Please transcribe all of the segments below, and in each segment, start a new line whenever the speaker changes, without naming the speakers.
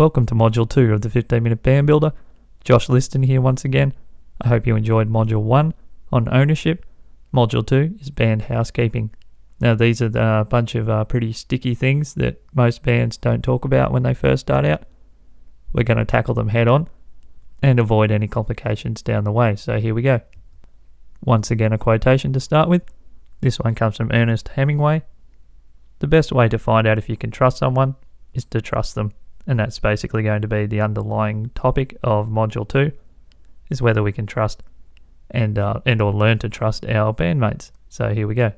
Welcome to Module 2 of the 15-Minute Band Builder. Josh Liston here once again. I hope you enjoyed Module 1 on ownership. Module 2 is band housekeeping. Now these are a bunch of pretty sticky things that most bands don't talk about when they first start out. We're going to tackle them head on and avoid any complications down the way. So here we go. Once again, a quotation to start with. This one comes from Ernest Hemingway. The best way to find out if you can trust someone is to trust them. And that's basically going to be the underlying topic of Module 2, is whether we can trust and or learn to trust our bandmates. So here we go.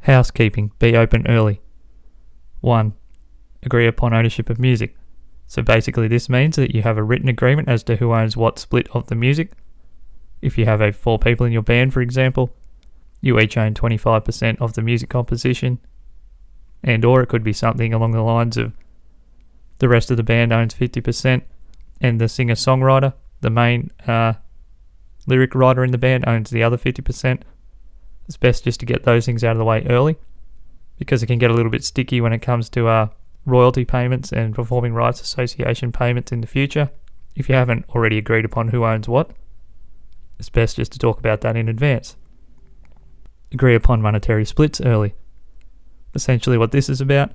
Housekeeping. Be open early. 1. Agree upon ownership of music. So basically this means that you have a written agreement as to who owns what split of the music. If you have 4 people in your band, for example, you each own 25% of the music composition, and or it could be something along the lines of the rest of the band owns 50% and the singer-songwriter, the main lyric writer in the band, owns the other 50%. It's best just to get those things out of the way early, because it can get a little bit sticky when it comes to royalty payments and performing rights association payments in the future. If you haven't already agreed upon who owns what, it's best just to talk about that in advance. Agree upon monetary splits early. Essentially what this is about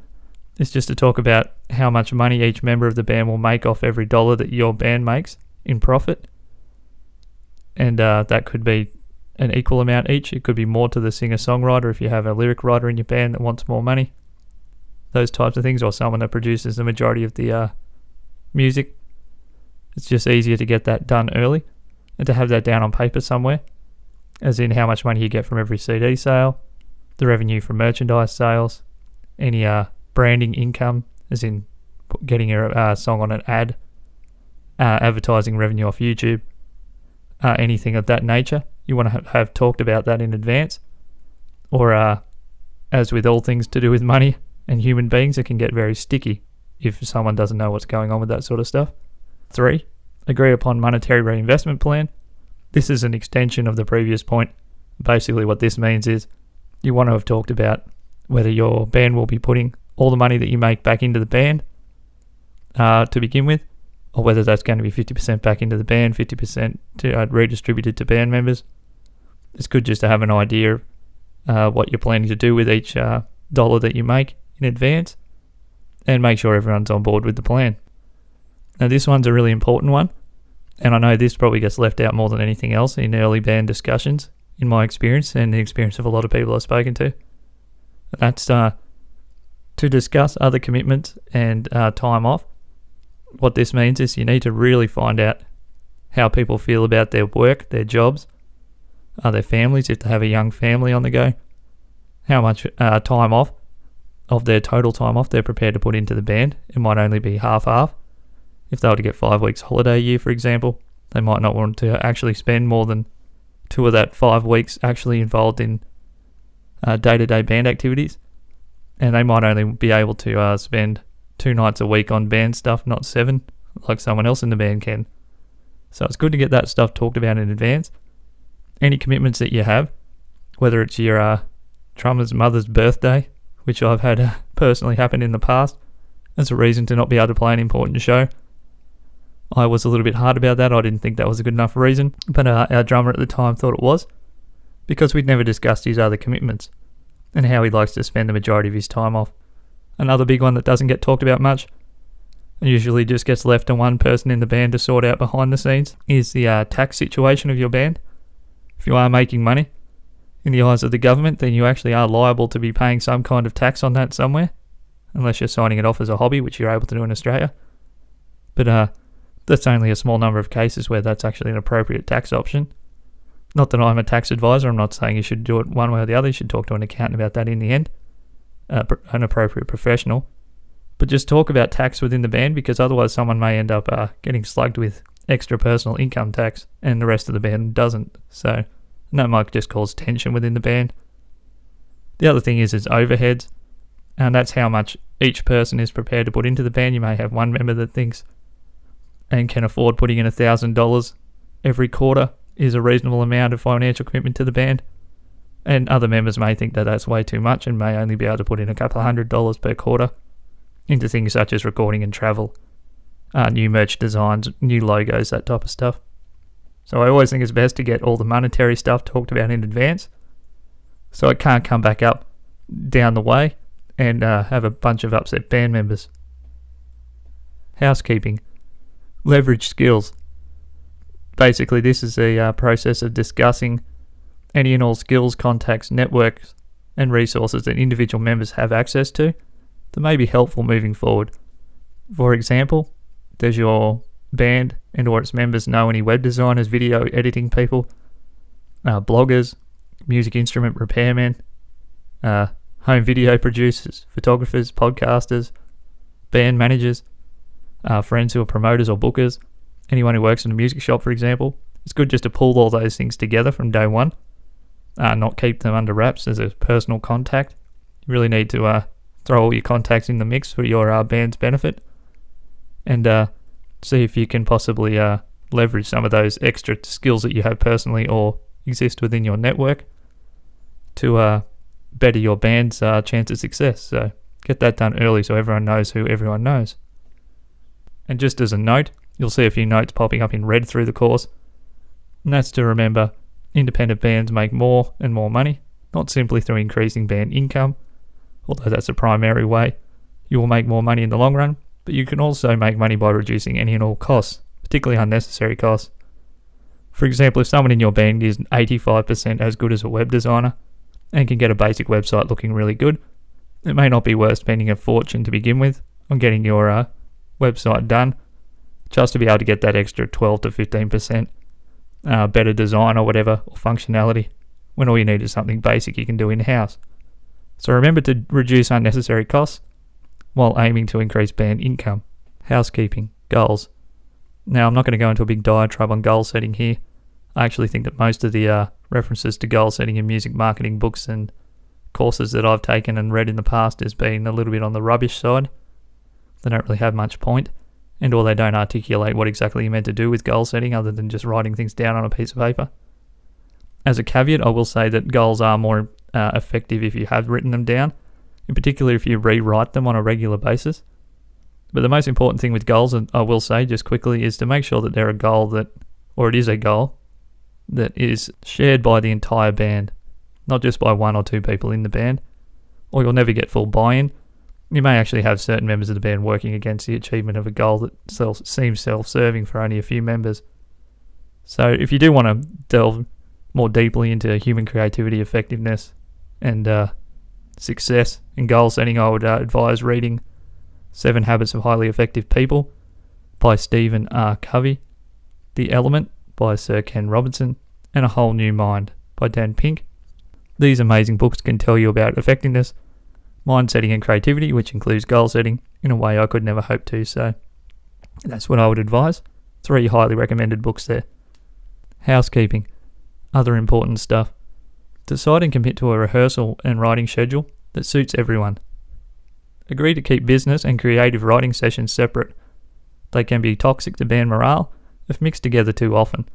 is just to talk about how much money each member of the band will make off every dollar that your band makes in profit. And that could be an equal amount each. It could be more to the singer-songwriter if you have a lyric writer in your band that wants more money. Those types of things, or someone that produces the majority of the music. It's just easier to get that done early and to have that down on paper somewhere, as in how much money you get from every CD sale, the revenue from merchandise sales, any branding income, as in getting a song on an ad, advertising revenue off YouTube, anything of that nature. You want to have talked about that in advance, or as with all things to do with money and human beings, it can get very sticky if someone doesn't know what's going on with that sort of stuff. 3. Agree upon monetary reinvestment plan. This is an extension of the previous point. Basically what this means is you want to have talked about whether your band will be putting all the money that you make back into the band to begin with, or whether that's going to be 50% back into the band, 50% to redistributed to band members. It's good just to have an idea of what you're planning to do with each dollar that you make in advance, and make sure everyone's on board with the plan. Now this one's a really important one, and I know this probably gets left out more than anything else in early band discussions, in my experience and the experience of a lot of people I've spoken to. And that's to discuss other commitments and time off. What this means is you need to really find out how people feel about their work, their jobs, their families, if they have a young family on the go, how much time off of their total time off they're prepared to put into the band. It might only be half-half. If they were to get 5 weeks holiday a year, for example, they might not want to actually spend more than 2 of that 5 weeks actually involved in day-to-day band activities. And they might only be able to spend 2 nights a week on band stuff, not 7, like someone else in the band can. So it's good to get that stuff talked about in advance. Any commitments that you have, whether it's your drummer's mother's birthday, which I've had personally happen in the past, as a reason to not be able to play an important show. I was a little bit hard about that. I didn't think that was a good enough reason, but our drummer at the time thought it was, because we'd never discussed his other commitments and how he likes to spend the majority of his time off. Another big one that doesn't get talked about much, and usually just gets left to one person in the band to sort out behind the scenes, is the tax situation of your band. If you are making money in the eyes of the government, then you actually are liable to be paying some kind of tax on that somewhere, unless you're signing it off as a hobby, which you're able to do in Australia. But that's only a small number of cases where that's actually an appropriate tax option. Not that I'm a tax advisor. I'm not saying you should do it one way or the other. You should talk to an accountant about that in the end, an appropriate professional. But just talk about tax within the band, because otherwise someone may end up getting slugged with extra personal income tax and the rest of the band doesn't. So that might just cause tension within the band. The other thing is overheads, and that's how much each person is prepared to put into the band. You may have one member that thinks and can afford putting in $1,000 every quarter is a reasonable amount of financial commitment to the band, and other members may think that that's way too much and may only be able to put in a couple of $100 per quarter into things such as recording and travel new merch designs, new logos, that type of stuff. So I always think it's best to get all the monetary stuff talked about in advance, so it can't come back up down the way and have a bunch of upset band members. Housekeeping. Leverage skills. Basically, this is a process of discussing any and all skills, contacts, networks, and resources that individual members have access to that may be helpful moving forward. For example, does your band and or its members know any web designers, video editing people, bloggers, music instrument repairmen, home video producers, photographers, podcasters, band managers, friends who are promoters or bookers, anyone who works in a music shop, for example? It's good just to pull all those things together from day one, not keep them under wraps as a personal contact. You really need to throw all your contacts in the mix for your band's benefit, and see if you can possibly leverage some of those extra skills that you have personally or exist within your network to better your band's chance of success. So get that done early so everyone knows who everyone knows. And just as a note, you'll see a few notes popping up in red through the course, and that's to remember independent bands make more and more money, not simply through increasing band income, although that's a primary way you will make more money in the long run, but you can also make money by reducing any and all costs, particularly unnecessary costs. For example, if someone in your band is 85% as good as a web designer and can get a basic website looking really good, it may not be worth spending a fortune to begin with on getting your website done, just to be able to get that extra 12 to 15% better design or whatever, or functionality, when all you need is something basic you can do in-house. So remember to reduce unnecessary costs while aiming to increase band income. Housekeeping. Goals. Now, I'm not going to go into a big diatribe on goal setting here. I actually think that most of the references to goal setting in music marketing books and courses that I've taken and read in the past has been a little bit on the rubbish side. They don't really have much point, and or they don't articulate what exactly you're meant to do with goal setting other than just writing things down on a piece of paper. As a caveat, I will say that goals are more effective if you have written them down, in particular if you rewrite them on a regular basis. But the most important thing with goals, and I will say just quickly, is to make sure that they're a goal that, or it is a goal, that is shared by the entire band, not just by one or two people in the band, or you'll never get full buy-in. You may actually have certain members of the band working against the achievement of a goal that seems self-serving for only a few members. So if you do want to delve more deeply into human creativity, effectiveness, and success in goal setting, I would advise reading 7 Habits of Highly Effective People by Stephen R. Covey, The Element by Sir Ken Robinson, and A Whole New Mind by Dan Pink. These amazing books can tell you about effectiveness, mind setting and creativity, which includes goal setting, in a way I could never hope to, so that's what I would advise. 3 highly recommended books there. Housekeeping. Other important stuff. Decide and commit to a rehearsal and writing schedule that suits everyone. Agree to keep business and creative writing sessions separate. They can be toxic to band morale if mixed together too often.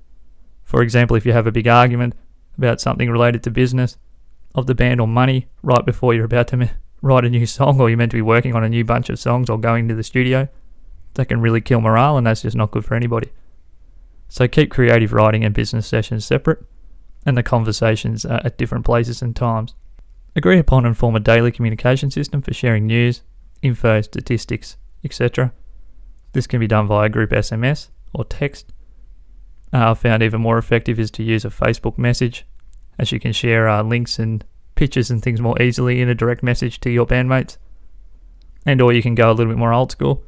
For example, if you have a big argument about something related to business of the band or money right before you're about to write a new song, or you're meant to be working on a new bunch of songs or going to the studio, that can really kill morale, and that's just not good for anybody. So keep creative writing and business sessions separate, and the conversations at different places and times. Agree upon and form a daily communication system for sharing news, info, statistics, etc. This can be done via group SMS or text. I've found even more effective is to use a Facebook message, as you can share links and pictures and things more easily in a direct message to your bandmates. And or you can go a little bit more old school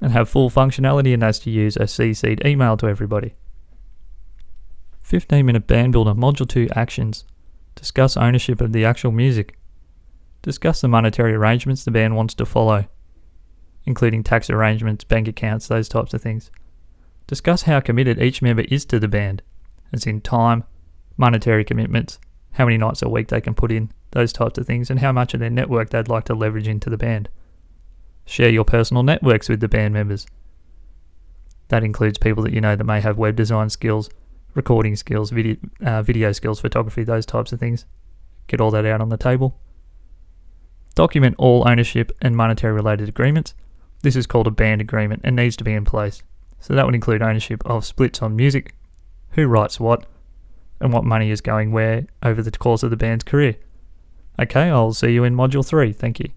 and have full functionality, and that's to use a CC'd email to everybody. 15-minute band builder, Module 2 actions. Discuss ownership of the actual music. Discuss the monetary arrangements the band wants to follow, including tax arrangements, bank accounts, those types of things. Discuss how committed each member is to the band, as in time, monetary commitments, how many nights a week they can put in, those types of things, and how much of their network they'd like to leverage into the band. Share your personal networks with the band members. That includes people that you know that may have web design skills, recording skills, video skills, photography, those types of things. Get all that out on the table. Document all ownership and monetary related agreements. This is called a band agreement and needs to be in place. So that would include ownership of splits on music, who writes what, and what money is going where over the course of the band's career. Okay, I'll see you in Module 3. Thank you.